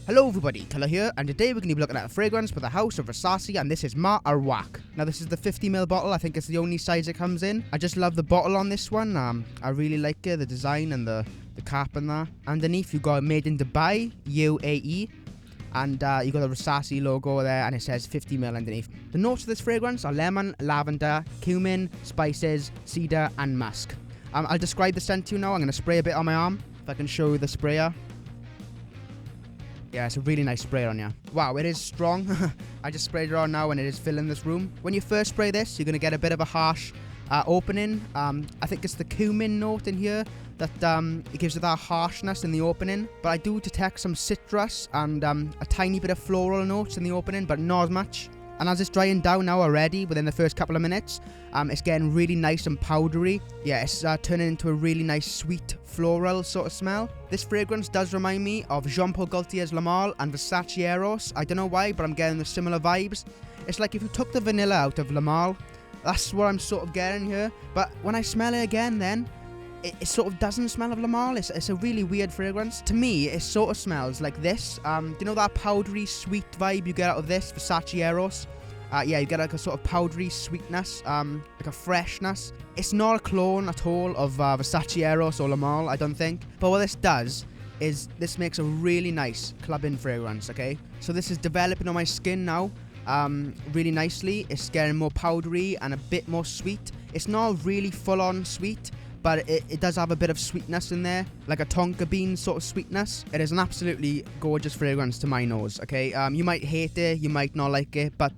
Hello everybody, Killer here, and today we're going to be looking at a fragrance for the house of Rasasi, and this is Maa Arwaak. Now this is the 50ml bottle. I think it's the only size it comes in. I just love the bottle on this one. I really like it, the design and the cap and that. Underneath you got made in Dubai, UAE, and you got the Rasasi logo there, and it says 50ml underneath. The notes of this fragrance are lemon, lavender, cumin, spices, cedar and musk. I'll describe the scent to you now. I'm going to spray a bit on my arm, if I can show you the sprayer. Yeah, it's a really nice spray on you. Wow, it is strong. I just sprayed it on now and it is filling this room. When you first spray this, you're going to get a bit of a harsh opening. I think it's the cumin note in here that it gives it that harshness in the opening. But I do detect some citrus and a tiny bit of floral notes in the opening, but not as much. And as it's drying down now already, within the first couple of minutes, it's getting really nice and powdery. Yeah, it's turning into a really nice sweet floral sort of smell. This fragrance does remind me of Jean Paul Gaultier's Le Male and Versace Eros. I don't know why, but I'm getting the similar vibes. It's like if you took the vanilla out of Le Male, that's what I'm sort of getting here. But when I smell it again then, it sort of doesn't smell of Le Male. It's a really weird fragrance. To me, it sort of smells like this. Do you know that powdery sweet vibe you get out of this, Versace Eros? Yeah, you get like a sort of powdery sweetness, like a freshness. It's not a clone at all of Versace Eros or Le Male, I don't think. But what this does is this makes a really nice clubbing fragrance, okay? So this is developing on my skin now really nicely. It's getting more powdery and a bit more sweet. It's not really full-on sweet, but it does have a bit of sweetness in there, like a tonka bean sort of sweetness. It is an absolutely gorgeous fragrance to my nose, okay? You might hate it, you might not like it, but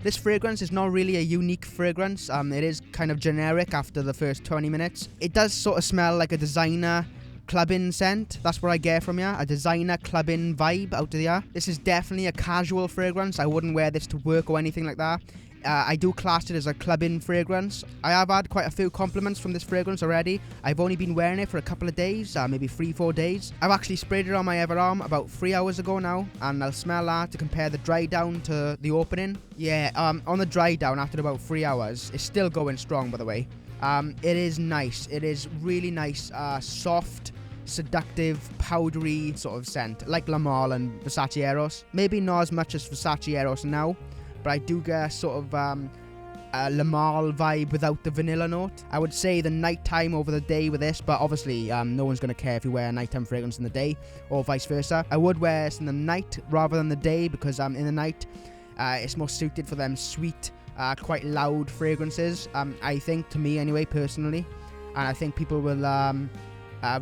this fragrance is not really a unique fragrance. It is kind of generic after the first 20 minutes. It does sort of smell like a designer clubbing scent. That's what I get from you, a designer clubbing vibe out of there. This is definitely a casual fragrance. I wouldn't wear this to work or anything like that. I do class it as a clubbing fragrance. I have had quite a few compliments from this fragrance already. I've only been wearing it for a couple of days, maybe 3-4 days. I've actually sprayed it on my other arm about 3 hours ago now, and I'll smell that to compare the dry down to the opening. Yeah, on the dry down after about 3 hours, it's still going strong, by the way. It is nice. It is really nice, soft, seductive, powdery sort of scent, like Le Male and Versace Eros. Maybe not as much as Versace Eros now, but I do get a sort of a Le Male vibe without the vanilla note. I would say the nighttime over the day with this, but obviously no one's going to care if you wear a nighttime fragrance in the day or vice versa. I would wear this in the night rather than the day because in the night it's more suited for them sweet, quite loud fragrances, I think, to me anyway, personally. And I think people will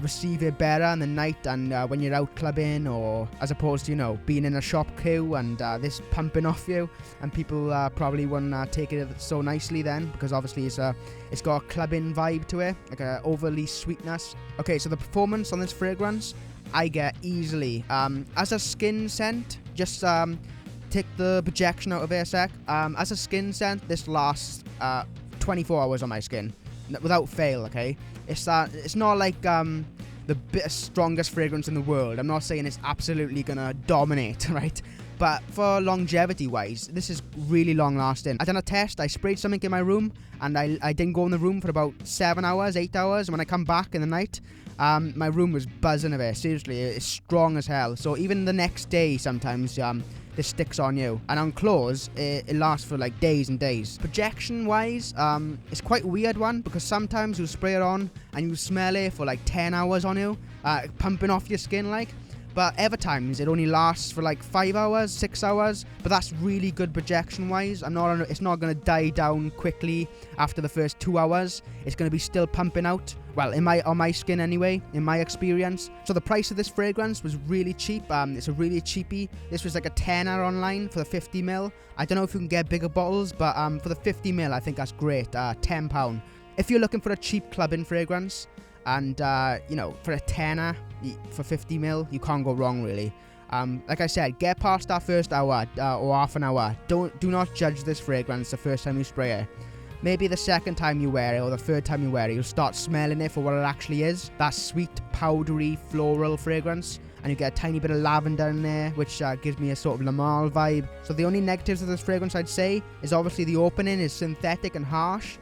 receive it better in the night and when you're out clubbing, or as opposed to, you know, being in a shop queue and this pumping off you, and people probably won't take it so nicely then, because obviously it's got a clubbing vibe to it, like a overly sweetness. Okay, so the performance on this fragrance I get easily as a skin scent. Just take the projection out of it a sec. As a skin scent, this lasts 24 hours on my skin without fail, okay? It's not like the strongest fragrance in the world. I'm not saying it's absolutely gonna dominate, right? But for longevity wise, this is really long lasting. I done a test. I sprayed something in my room and I didn't go in the room for about 7 hours, 8 hours. And when I come back in the night, my room was buzzing of it. Seriously, it's strong as hell. So even the next day sometimes this sticks on you. And on clothes, it lasts for like days and days. Projection wise, it's quite a weird one, because sometimes you spray it on and you smell it for like 10 hours on you, pumping off your skin like. But other times it only lasts for like 5 hours, 6 hours. But that's really good projection wise. It's not going to die down quickly after the first 2 hours. It's going to be still pumping out. Well, on my skin anyway, in my experience. So the price of this fragrance was really cheap. It's a really cheapie. This was like a tenner online for the 50ml. I don't know if you can get bigger bottles, but for the 50ml, I think that's great. £10. If you're looking for a cheap clubbing fragrance, and you know, for a tenner for 50ml, you can't go wrong really. Like I said, get past that first hour or half an hour. Do not judge this fragrance the first time you spray it. Maybe the second time you wear it or the third time you wear it, you'll start smelling it for what it actually is. That sweet, powdery, floral fragrance. And you get a tiny bit of lavender in there, which gives me a sort of Le Male vibe. So the only negatives of this fragrance, I'd say, is obviously the opening is synthetic and harsh.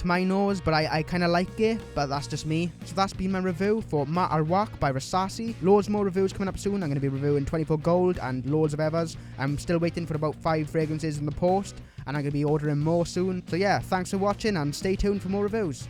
to my nose, but I kind of like it, but that's just me. So that's been my review for Maa Arwaak by Rasasi. Loads more reviews coming up soon. I'm going to be reviewing 24 Gold and loads of others. I'm still waiting for about 5 fragrances in the post, and I'm going to be ordering more soon. So yeah, thanks for watching and stay tuned for more reviews.